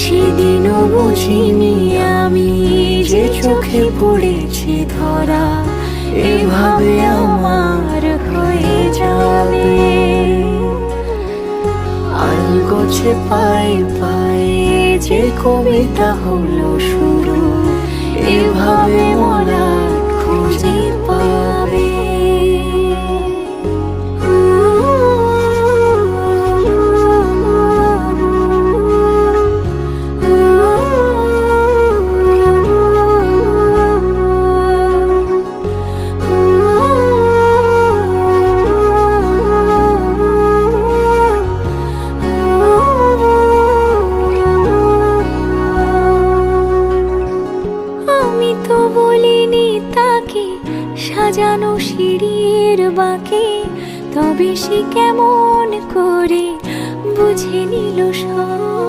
সেদিনও বুঝিনি আমি যে চোখে পড়েছি ধরা, এভাবে আমার হয়ে যাবে। আলগোছে পায়ে পায়ে যে কবিতা হলো শুরু, এভাবে মরা খুঁজে পাবে। আমি তো বলিনি তাকে সাজানো সিঁড়ির বাঁকে, তবে সে কেমন করে বুঝে নিল সব।